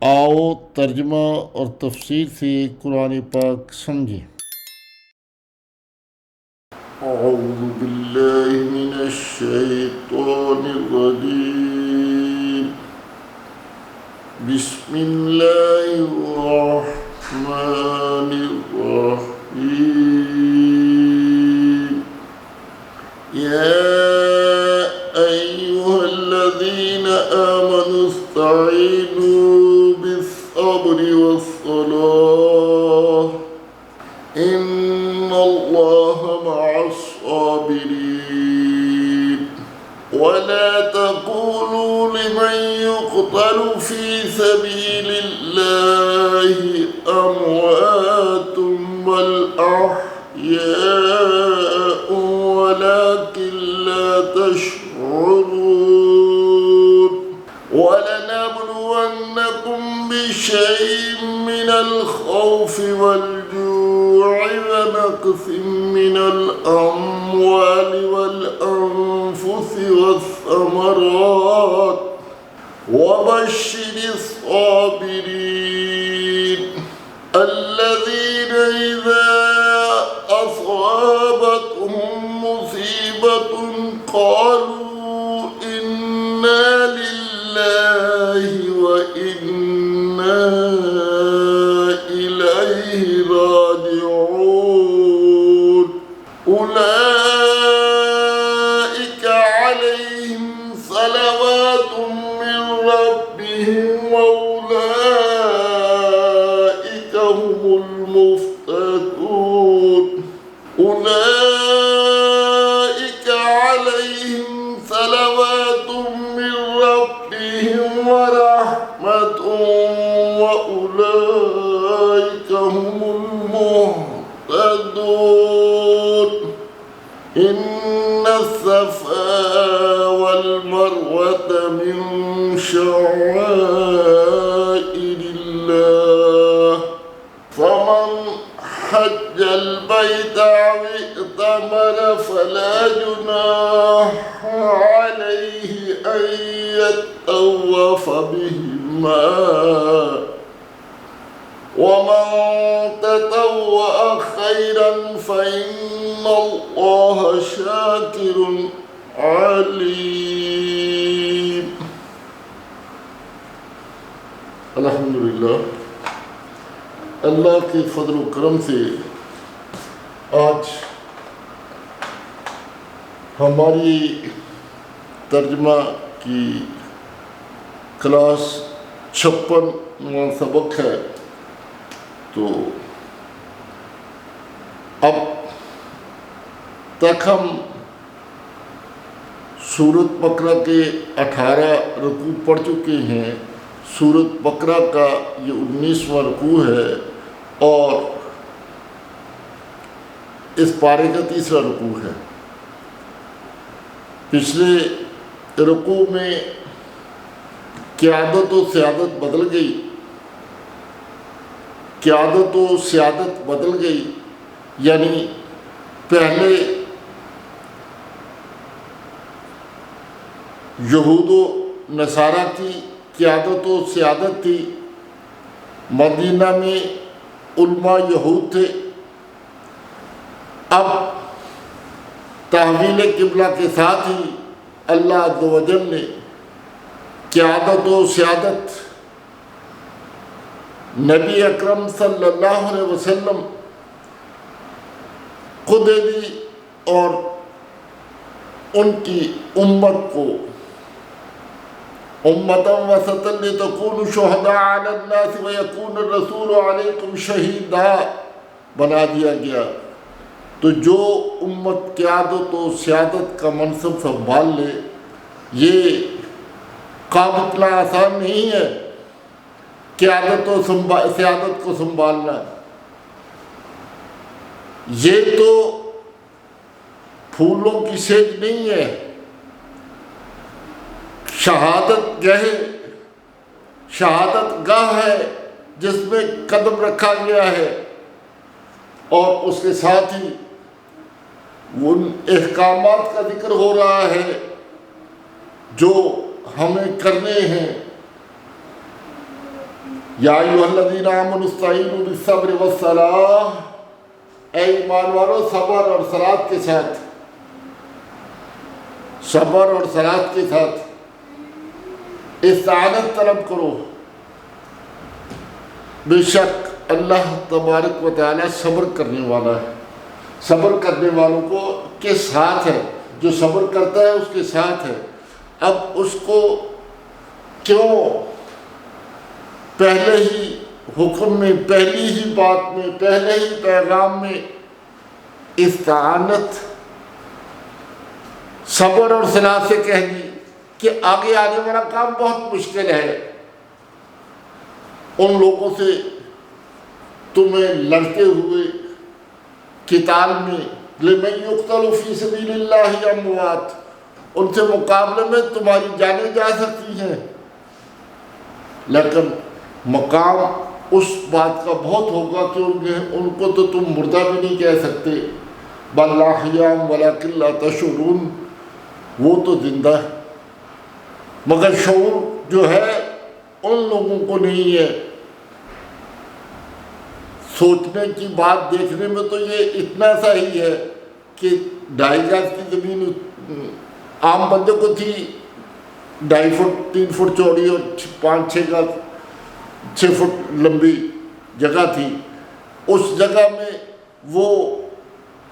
آؤ ترجمہ اور تفسیر سے قرآن پاک سمجھیں۔ اعوذ باللہ من الشیطان الرجیم، بسم اللہ الرحمن الرحیم۔ یا ایہا الذین آمنوا استعینوا بالصبر والصلاة ان اللہ مع الصابرین۔ ولا تقولوا لمن يقتل في سبيل الله اموات بل احياء ولكن لا تشعرون۔ ولنبلونكم بشيء من الخوف والجوع ونقص من الأموال والأنفس والثمرات وبشر الصابرين الذين إذا أصابتهم مصيبة قالوا إنا لله وإنا إليه راجعون۔ أولئك عليهم صلوات من ربهم وأولئك هم المفلحون۔ أولئك عليهم صلوات من ربهم ورحمة وأولئك هم المهتدون۔ إن الصفا والمروة من شعائر الله فمن حج البيت أو اعتمر فلا جناح عليه أن يطوف بهما، ومن تطوع خيرا فإن الله شاكر عليم۔ الحمدللہ، اللہ کے فضل و کرم سے آج ہماری ترجمہ کی کلاس 56واں سبق ہے۔ تو اب تک ہم سورۃ بقرہ کے 18 رکوع پڑھ چکے ہیں۔ سورۃ بقرہ کا یہ 19واں رکوع ہے اور اس پارے کا تیسرا رکوع ہے۔ پچھلے رکوع میں قیادت و سیادت بدل گئی، قیادت و سیادت بدل گئی، یعنی پہلے یہود و نصارہ کی قیادت و سیادت تھی، مدینہ میں علماء یہود تھے۔ اب تحویل قبلہ کے ساتھ ہی اللہ عز و جل نے قیادت و سیادت نبی اکرم صلی اللہ علیہ وسلم کو دے دی اور ان کی امت کو امتاً وسطاً لتکونوا شہداء علی الناس ویکون الرسول علیکم شہیدا بنا دیا گیا۔ تو جو امت قیادت و سیادت کا منصب سنبھال لے، یہ کام اتنا آسان نہیں ہے قیادت و سیادت کو سنبھالنا۔ یہ تو پھولوں کی سیج نہیں ہے، شہادت گاہ ہے جس میں قدم رکھا گیا ہے، اور اس کے ساتھ ہی ان احکامات کا ذکر ہو رہا ہے جو ہمیں کرنے ہیں۔ یا ایھا الذین آمنوا استعینوا بالصبر والصلاۃ، اے ایمان والو صبر اور صلاۃ کے ساتھ، صبر اور صلاۃ کے ساتھ استعانت طلب کرو، بے شک اللہ تبارک و تعالیٰ صبر کرنے والا ہے، صبر کرنے والوں کو کے ساتھ ہے، جو صبر کرتا ہے اس کے ساتھ ہے۔ اب اس کو کیوں پہلے ہی حکم میں، پہلی ہی بات میں، پہلے ہی پیغام میں استعانت صبر اور صلاۃ سے کہہ دی کہ آگے آنے والا کام بہت مشکل ہے، ان لوگوں سے تمہیں لڑتے ہوئے قتال میں لمن یقتل فی سبیل اللہ اموات، ان سے مقابلے میں تمہاری جانیں جا سکتی ہیں، لیکن مقام اس بات کا بہت ہوگا کہ ان کو تو تم مردہ بھی نہیں کہہ سکتے، بل احیاء ولکن لا تشعرون، وہ تو زندہ ہے مگر شعور جو ہے ان لوگوں کو نہیں ہے۔ سوچنے کی بات دیکھنے میں تو یہ اتنا سا ہی ہے کہ 2.5 گز کی زمین عام بندے کو تھی، 2.5 فٹ 3 فٹ چوڑی اور 5-6 گز 6 فٹ لمبی جگہ تھی، اس جگہ میں وہ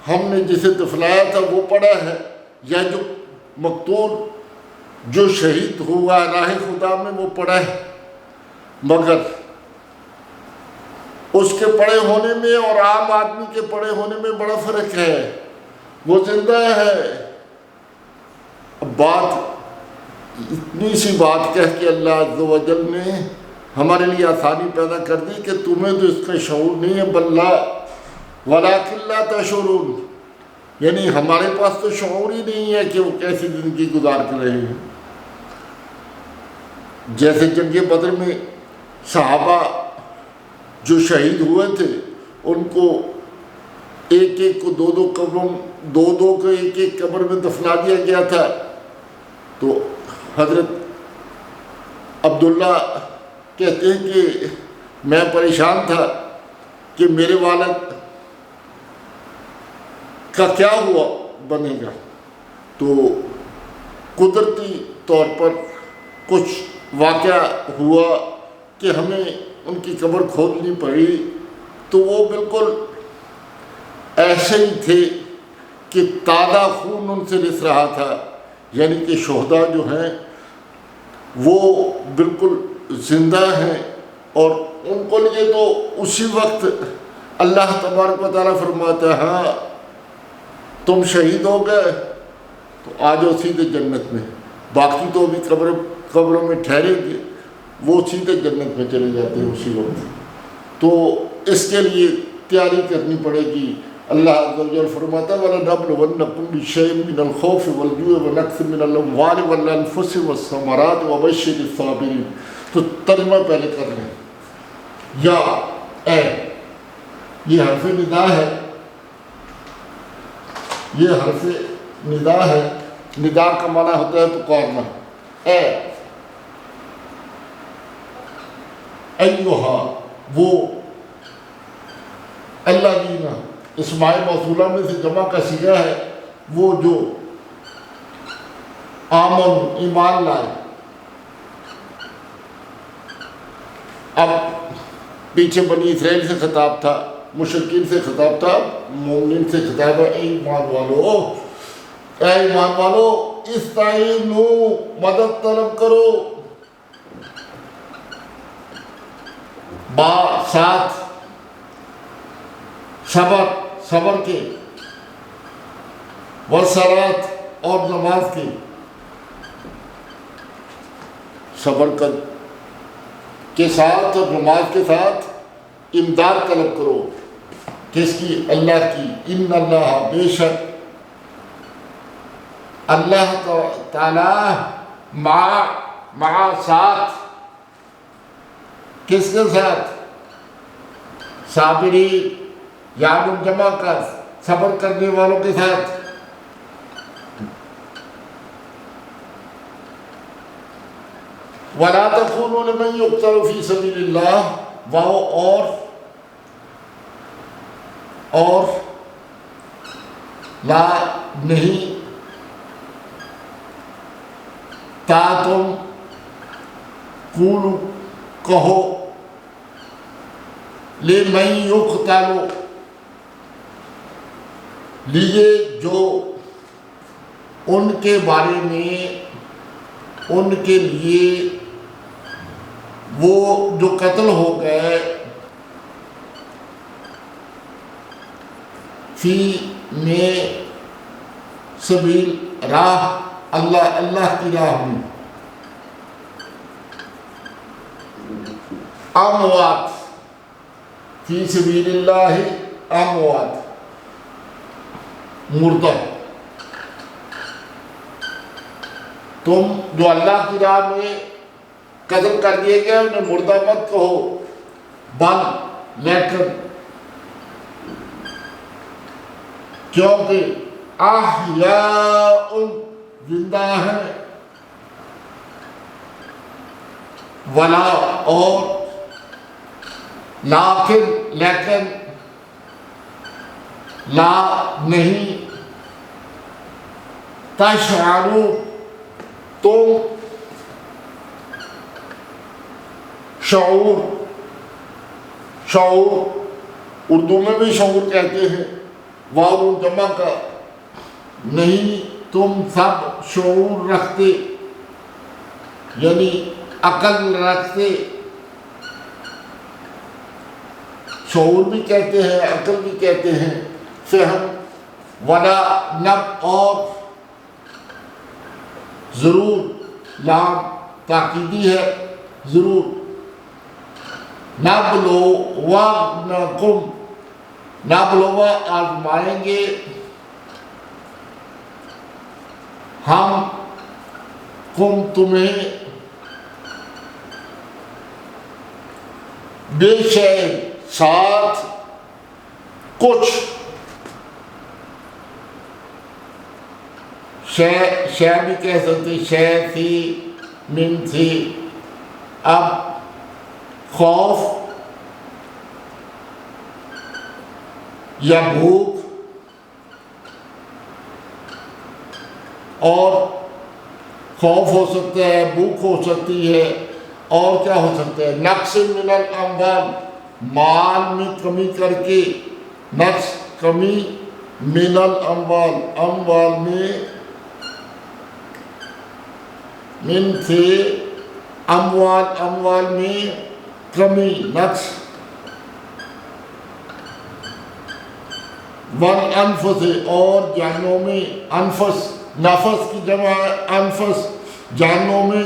ہم نے جسے دفنایا تھا وہ پڑا ہے، یا جو مقتول جو شہید ہوا راہ خدا میں وہ پڑا ہے، مگر اس کے پڑے ہونے میں اور عام آدمی کے پڑے ہونے میں بڑا فرق ہے، وہ زندہ ہے۔ بات اتنی سی بات کہہ کے اللہ عز و جل نے ہمارے لیے آسانی پیدا کر دی کہ تمہیں تو اس کا شعور نہیں ہے، بل ولکن لا تشعرون، یعنی ہمارے پاس تو شعور ہی نہیں ہے کہ وہ کیسی زندگی گزار کر رہے ہیں۔ جیسے جنگ بدر میں صحابہ جو شہید ہوئے تھے ان کو ایک ایک کو دو قبروں، دو کو ایک قبر میں دفنا دیا گیا تھا، تو حضرت عبداللہ کہتے ہیں کہ میں پریشان تھا کہ میرے والد کا کیا ہوا بنے گا، تو قدرتی طور پر کچھ واقعہ ہوا کہ ہمیں ان کی قبر کھودنی پڑی، تو وہ بالکل ایسے ہی تھے کہ تازہ خون ان سے رس رہا تھا، یعنی کہ شہداء جو ہیں وہ بالکل زندہ ہیں، اور ان کو لیے تو اسی وقت اللہ تبارک و تعالیٰ فرماتا ہے ہاں تم شہید ہو گئے تو آ جاؤ سیدھے جنت میں، باقی تو ابھی قبروں میں ٹھہرے گے، وہ سیدھے جنت میں چلے جاتے ہیں اسی وقت۔ تو اس کے لیے تیاری کرنی پڑے گی۔ اللہ عز و جل فرماتا ہے وَلَنَبْلُوَنَّكُمْ بِشَيْءٍ مِّنَ الْخَوْفِ وَالْجُوعِ وَنَقْصٍ مِّنَ الْأَمْوَالِ وَالْأَنفُسِ وَالثَّمَرَاتِ وَبَشِّرِ الصَّابِرِينَ۔ تو ترجمہ پہلے کر لیں، یا اے، یہ حرف ندا ہے، یہ حرف ندا ہے، ندا کا معنی ہوتا ہے پکارنا، اے ایوہا، وہ اللہ دینا اسماء موصولہ میں سے جمع کا صیغہ ہے، وہ جو آمن ایمان لائے۔ اب پیچھے بنی اسرائیل سے خطاب تھا، مشرکین سے خطاب تھا، مومنین سے خطاب ہے اے ایمان والو، اے ایمان والو استعینو، مدد طلب کرو، ساتھ صبر کے، والصلاۃ اور نماز کی، صبر کے ساتھ اور نماز کے ساتھ امداد طلب کرو، کس کی؟ اللہ کی۔ ان اللہ، بے شک اللہ تعالیٰ مع ساتھ، کس کے ساتھ؟ صابری، یاد جمع کر، صبر کرنے والوں کے ساتھ۔ وَلَا تَكُونُوا لِمَن يُقْتَلُ فِي سَبِيلِ اللَّهِ واو اور لا نہیں تا تم قولو کہو لِمَن يُقْتَلُ لیے جو ان کے بارے میں ان کے لیے وہ جو قتل ہو گئے فی میں سبیل راہ اللہ کی راہ میں اموات فی سبیل اللہ اموات مردہ تم جو اللہ کی راہ میں قتل کر دیے گئے انہیں مردہ مت کہو بل لیکن کیونکہ احیاء زندہ ہیں ولا اور لیکن لا نہیں تشعروا تم شعور اردو میں بھی شعور کہتے ہیں واو جمع کا نہیں تم سب شعور رکھتے یعنی عقل رکھتے شعور بھی کہتے ہیں عقل بھی کہتے ہیں فہم ولا نب اور ضرور لام تاکیدی ہے ضرور نبلو آزمائیں گے ہم تمہیں بے شے ساتھ کچھ شے بھی کہہ سکتے شے تھی من تھی اب خوف یا بھوک اور خوف ہو سکتا ہے بھوک ہو سکتی ہے اور کیا ہو سکتا ہے نقص من الاموال مال میں کمی کر کے نقص کمی من الاموال اموال میں من سے اموال میں کمی نقص والانفس اور جانوں میں انفس نفس کی جمع انفس جانوں میں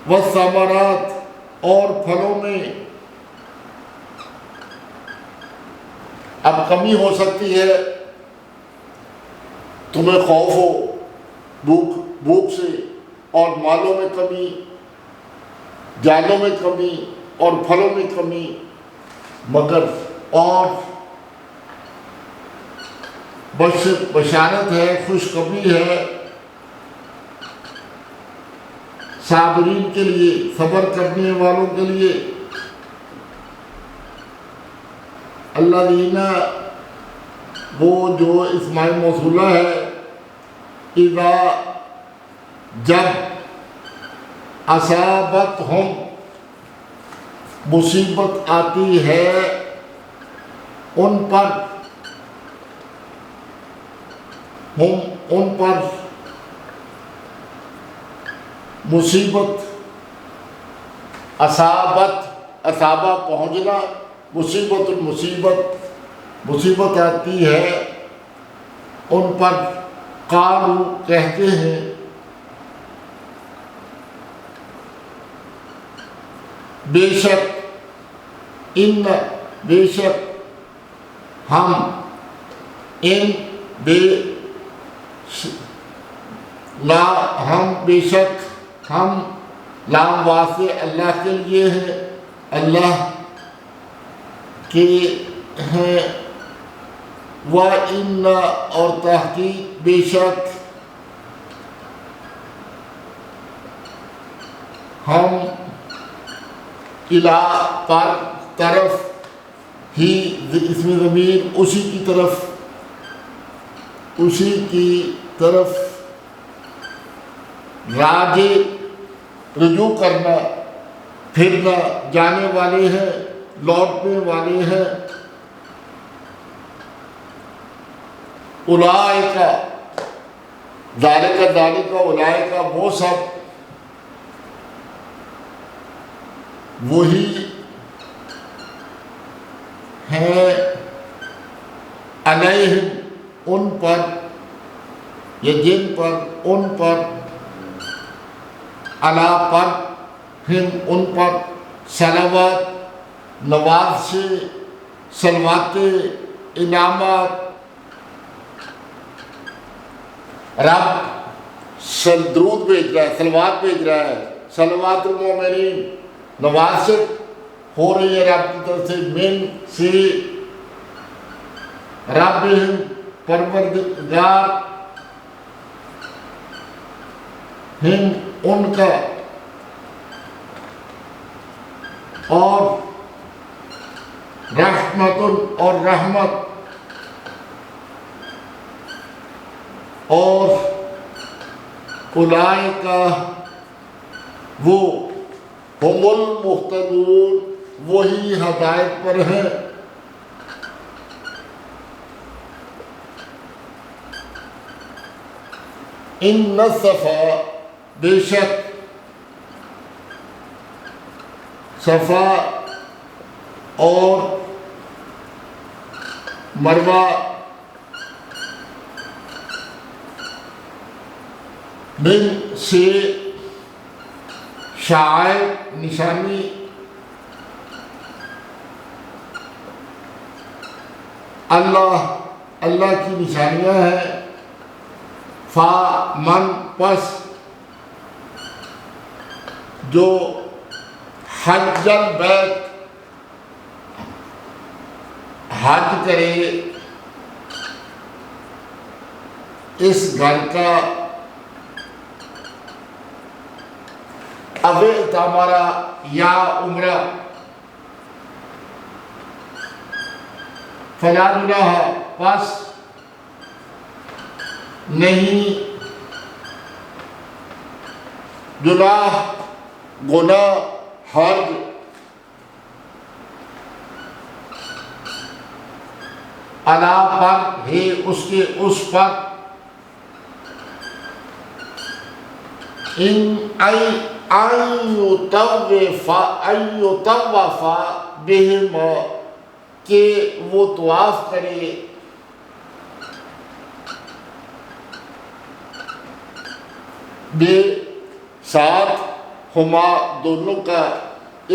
والثمرات اور پھلوں میں اب کمی ہو سکتی ہے تمہیں خوف ہو بھوک سے اور مالوں میں کمی جانوں میں کمی اور پھلوں میں کمی مگر اور بشارت ہے خوشخبری ہے صابرین کے لیے صبر کرنے والوں کے لیے الذین وہ جو اسماء موصولہ ہے اذا جب اصابتہم مصیبت آتی ہے ان پر مصیبت اصابہ پہنچنا مصیبت آتی ہے ان پر قالوا کہتے ہیں بے شک ہم بے شک ہم لام واسطے اللہ کے لیے ہیں اللہ کے ہیں وَإِنَّ اور تحقیق بے شک ہم الا پر طرف ہی اس میں ضمیر اسی کی طرف راجع رجوع کرنا پھرنا جانے والے ہیں لوٹنے والے ہیں. اولئک ذالک اولئک وہ سب وہی ہیں علیہم ان پر یا جن پر ان پر علی پر ہم ان پر صلوات نواز سے صلوات انعامات رب درود بھیج رہا ہے صلوات بھیج رہا ہے صلوات المومنین نوازش ہو رہی ہے رب کی طرف سے من سے رب پروردگار ہم ان کا اور رحمت اور رحمت اور اولئک وہ ہم المہتدون وہی ہدایت پر ہیں. ان الصفا بے شک صفا اور مروہ من سے شعائر نشانی اللہ کی نشانیاں ہیں. فا من پس جو حج البیت حج کرے اس گھر کا اب تمہارا یا عمرہ فلا جناح پس نہیں گناہ حرج علی پر ہے اس پر ان یطوف بہم کہ وہ طواف کرے بے ساتھ ہما دونوں کا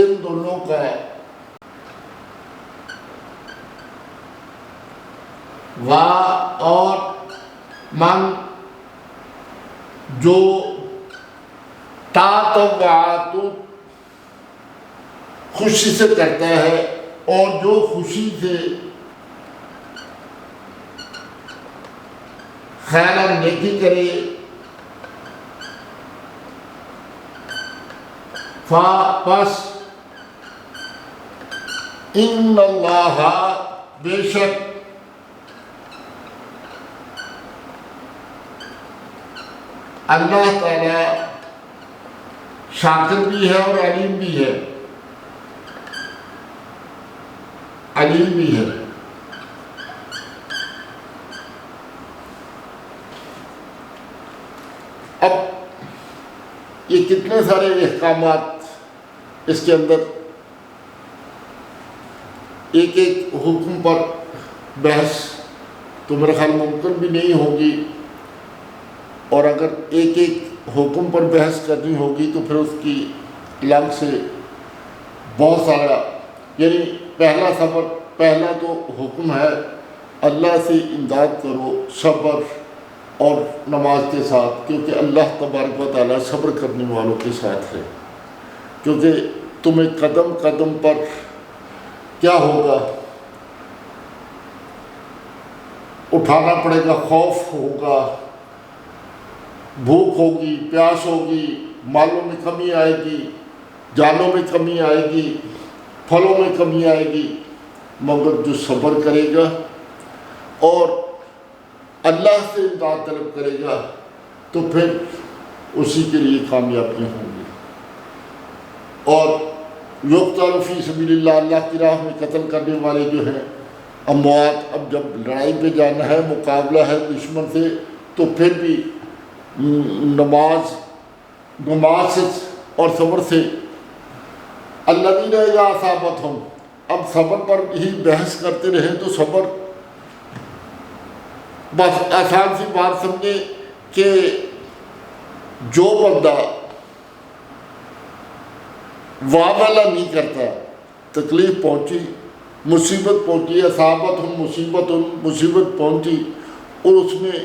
ان دونوں کا اور من جو تطوعت خوشی سے کرتا ہے اور جو خوشی سے خیرا نیکی کرے پس ان اللہ بے شک اللہ تعالی شاکر بھی ہے اور علیم بھی ہے اب یہ کتنے سارے احکامات اس کے اندر ایک حکم پر بحث تو میرے خیال ممکن بھی نہیں ہوگی، اور اگر ایک حکم پر بحث کرنی ہوگی تو پھر اس کی الگ سے بہت سارا، یعنی پہلا تو حکم ہے اللہ سے امداد کرو صبر اور نماز کے ساتھ، کیونکہ اللہ تبارک و تعالیٰ صبر کرنے والوں کے ساتھ ہے. کیونکہ تمہیں قدم قدم پر کیا ہوگا، اٹھانا پڑے گا، خوف ہوگا، بھوک ہوگی، پیاس ہوگی، مالوں میں کمی آئے گی، جانوں میں کمی آئے گی، پھلوں میں کمی آئے گی، مگر جو صبر کرے گا اور اللہ سے امداد طلب کرے گا تو پھر اسی کے لیے کامیابیاں ہوں گی۔ اور یقتل فی سبیل اللہ، اللہ کی راہ میں قتل کرنے والے جو ہیں اموات، اب جب لڑائی پہ جانا ہے، مقابلہ ہے دشمن سے، تو پھر بھی نماز سے اور صبر سے الذین اذا اصابتہم، اب صبر پر ہی بحث کرتے رہیں تو صبر بس آسان سی بات سمجھیں کہ جو بندہ واویلا نہیں کرتا، تکلیف پہنچی، مصیبت پہنچی، مصیبت پہنچی، اور اس نے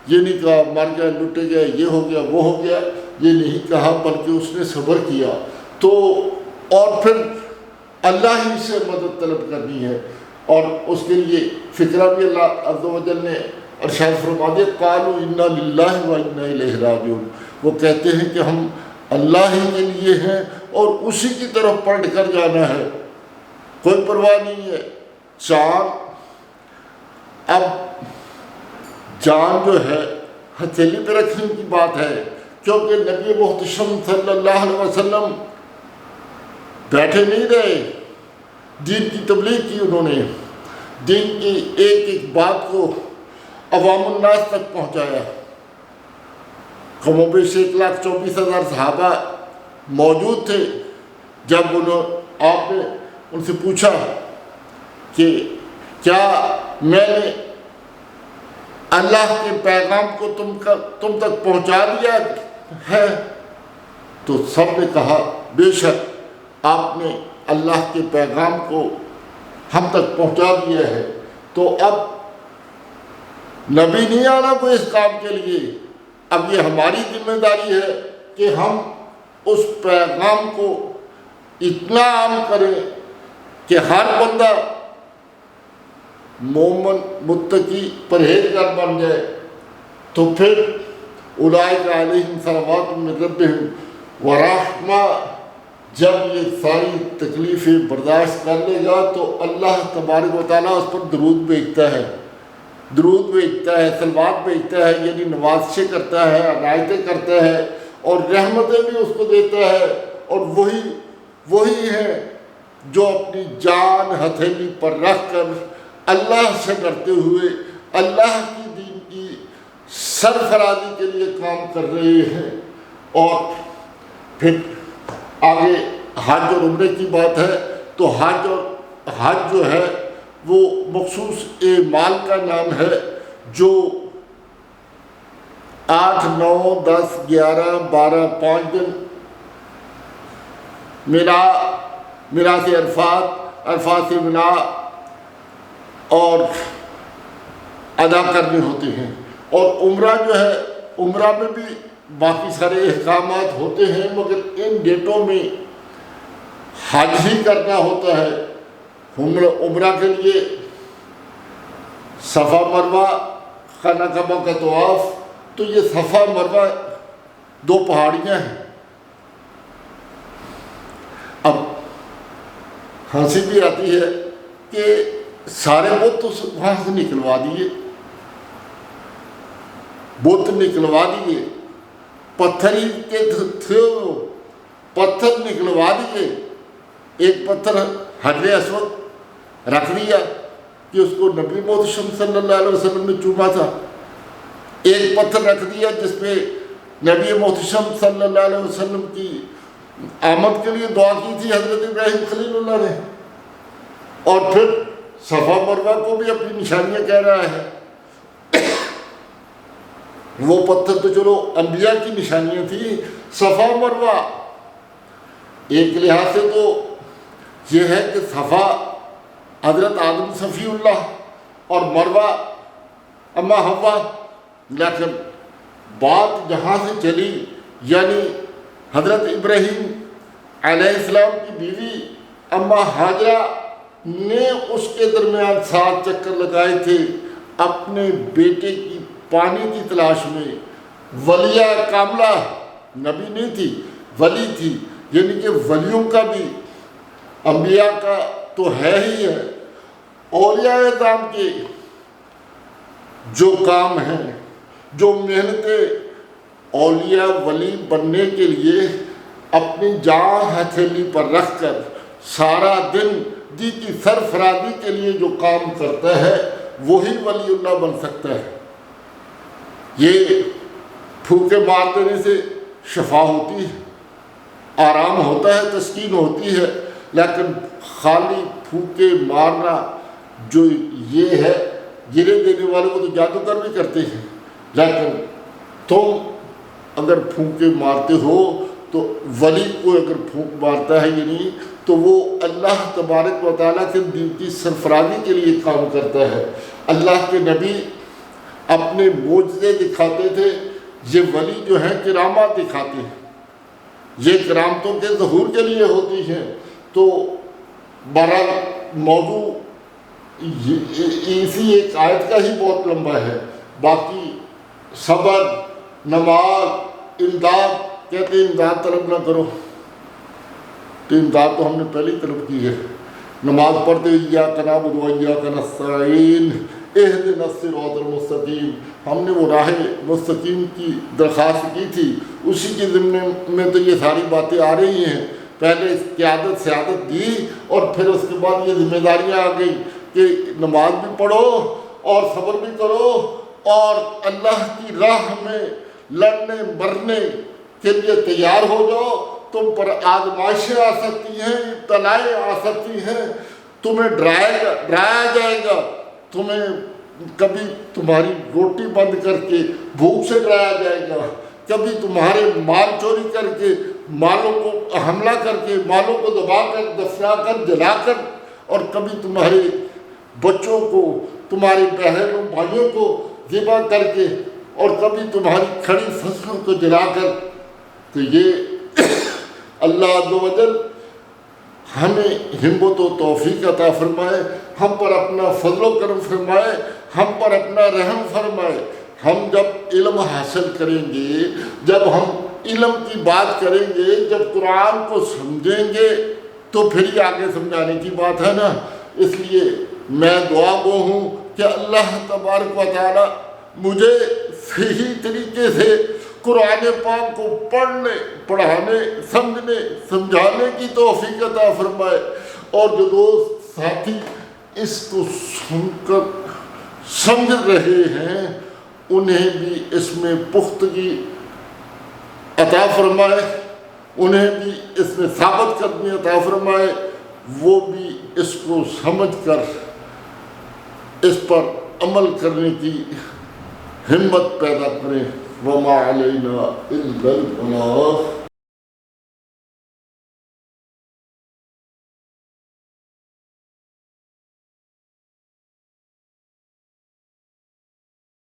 یہ نہیں کہا مر گیا، لٹ گیا، یہ ہو گیا، وہ ہو گیا، یہ نہیں کہا، بلکہ اس نے صبر کیا، تو اور پھر اللہ ہی سے مدد طلب کرنی ہے، اور اس کے لیے فکرہ بھی اللہ عز و جل نے ارشاد فرما دیا، قالوا انا للہ و انا الیہ راجعون، وہ کہتے ہیں کہ ہم اللہ ہی کے لیے ہیں اور اسی کی طرف پلٹ کر جانا ہے، کوئی پرواہ نہیں ہے۔ اب جان جو ہے ہتھیلی پہ رکھنے کی بات ہے، کیونکہ نبی محتشم صلی اللہ علیہ وسلم بیٹھے نہیں رہے، دین کی تبلیغ کی انہوں نے، دین کی ایک ایک بات کو عوام الناس تک پہنچایا۔ کم و بیش 1,24,000 صحابہ موجود تھے جب آپ نے ان سے پوچھا کہ کیا میں نے اللہ کے پیغام کو تم تک پہنچا دیا ہے؟ تو سب نے کہا بے شک آپ نے اللہ کے پیغام کو ہم تک پہنچا دیا ہے۔ تو اب نبی نہیں آنا کوئی اس کام کے لیے، اب یہ ہماری ذمہ داری ہے کہ ہم اس پیغام کو اتنا عام کریں کہ ہر بندہ مومن، متقی، پرہیزگار بن جائے، تو پھر اولئک علیہم صلوات من ربہم ورحمہ، جب یہ ساری تکلیفیں برداشت کر لے گا تو اللہ تبارک و تعالیٰ اس پر درود بھیجتا ہے، صلوات بھیجتا ہے، یعنی نوازشیں کرتا ہے، عنایتیں کرتا ہے، اور رحمتیں بھی اس کو دیتا ہے، اور وہی ہے جو اپنی جان ہتھیلی پر رکھ کر اللہ سے ڈرتے ہوئے اللہ کی دین کی سرفرازی کے لیے کام کر رہے ہیں۔ اور پھر آگے حج اور عمرے کی بات ہے، تو حج جو ہے وہ مخصوص اعمال کا نام ہے جو 8، 9، 10، 11، 12، 5 دن میرا سے عرفات سے منا اور ادا کرنے ہوتے ہیں۔ اور عمرہ جو ہے، عمرہ میں بھی باقی سارے احکامات ہوتے ہیں، مگر ان ڈیٹوں میں حج ہی کرنا ہوتا ہے۔ عمرہ کے لیے صفا مروہ، خانہ کعبہ کا طواف، تو یہ صفا مروہ 2 پہاڑیاں ہیں۔ اب ہنسی بھی آتی ہے کہ سارے بت تو وہاں سے نکلوا دیے، پتھر ہی کے تھے، پتھر نکلوا دیے، ایک پتھر حجر اسود رکھ دیا کہ اس کو نبی محتشم صلی اللہ علیہ وسلم نے چوما تھا، ایک پتھر رکھ دیا جس پہ نبی محتشم صلی اللہ علیہ وسلم کی آمد کے لیے دعا کی تھی حضرت ابراہیم خلیل اللہ نے، اور پھر صفا مروہ کو بھی اپنی نشانیاں کہہ رہا ہے۔ وہ پتھر تو چلو انبیاء کی نشانیاں تھیں، صفا مروہ ایک لحاظ سے تو یہ ہے کہ صفا حضرت آدم صفی اللہ اور مروہ اما حوا، لیکن بات جہاں سے چلی یعنی حضرت ابراہیم علیہ السلام کی بیوی اما حاجرہ نے اس کے درمیان 7 چکر لگائے تھے اپنے بیٹے کی پانی کی تلاش میں۔ ولیہ کاملہ نبی نہیں تھی، ولی تھی، یعنی کہ ولیوں کا بھی انبیاء کا تو ہے ہی ہے، اولیاء اعظام کے جو کام ہیں، جو محنتیں اولیاء ولی بننے کے لیے اپنی جان ہتھیلی پر رکھ کر سارا دن جی کی سرفرازی کے لیے جو کام کرتا ہے وہی ولی اللہ بن سکتا ہے۔ یہ پھونکے مار دینے سے شفا ہوتی ہے، آرام ہوتا ہے، تسکین ہوتی ہے، لیکن خالی پھونکے مارنا جو یہ ہے، گرے دینے والے کو تو جادوگر بھی کرتے ہیں، لیکن تم اگر پھونکے مارتے ہو تو ولی کو اگر پھونک مارتا ہے یعنی تو وہ اللہ تبارک و تعالیٰ کے دین کی سرفرازی کے لیے کام کرتا ہے۔ اللہ کے نبی اپنے معجزے دکھاتے تھے، یہ ولی جو ہیں کرامات دکھاتے ہیں، یہ کرامتوں کے ظہور کے لیے ہوتی ہیں۔ تو بہرحال موضوع اسی ایک آیت کا ہی بہت لمبا ہے، باقی صبر، نماز، امداد، کہتے ہیں امداد طلب نہ کرو، تو امداد تو ہم نے پہلے ہی طلب کی ہے۔ نماز پڑھتے ایاک نعبد و ایاک نستعین اہدنا الصراط المستقیم، ہم نے وہ راہ مستقیم کی درخواست کی تھی، اسی کے ضمن میں تو یہ ساری باتیں آ رہی ہیں۔ پہلے قیادت سیادت دی اور پھر اس کے بعد یہ ذمہ داریاں آ گئی کہ نماز بھی پڑھو اور صبر بھی کرو اور اللہ کی راہ میں لڑنے مرنے کے لیے تیار ہو جاؤ۔ تم پر آزمائشیں آ سکتی ہیں، ابتلائیں آ سکتی ہیں، تمہیں ڈرایا جائے گا، تمہیں کبھی تمہاری روٹی بند کر کے بھوک سے ڈرایا جائے گا، کبھی تمہارے مال چوری کر کے مالوں کو حملہ کر کے مالوں کو دبا کر دفنا کر جلا کر، اور کبھی تمہارے بچوں کو تمہارے بہنوں بھائیوں کو ذبح کر کے، اور کبھی تمہاری کھڑی فصلوں کو جلا کر۔ تو یہ اللہ عز و جل ہمیں ہمت و توفیق عطا فرمائے، ہم پر اپنا فضل و کرم فرمائے، ہم پر اپنا رحم فرمائے۔ ہم جب علم حاصل کریں گے، جب ہم علم کی بات کریں گے، جب قرآن کو سمجھیں گے تو پھر ہی آگے سمجھانے کی بات ہے نا۔ اس لیے میں دعا گو ہوں کہ اللہ تبارک و تعالی مجھے صحیح طریقے سے قرآن پاک کو پڑھنے، پڑھانے، سمجھنے، سمجھانے کی توفیق عطا فرمائے، اور جو دوست ساتھی اس کو سن کر سمجھ رہے ہیں انہیں بھی اس میں پختگی عطا فرمائے، انہیں بھی اس میں ثابت قدمی عطا فرمائے، وہ بھی اس کو سمجھ کر اس پر عمل کرنے کی ہمت پیدا کریں۔ وما علینا الا البلاغ۔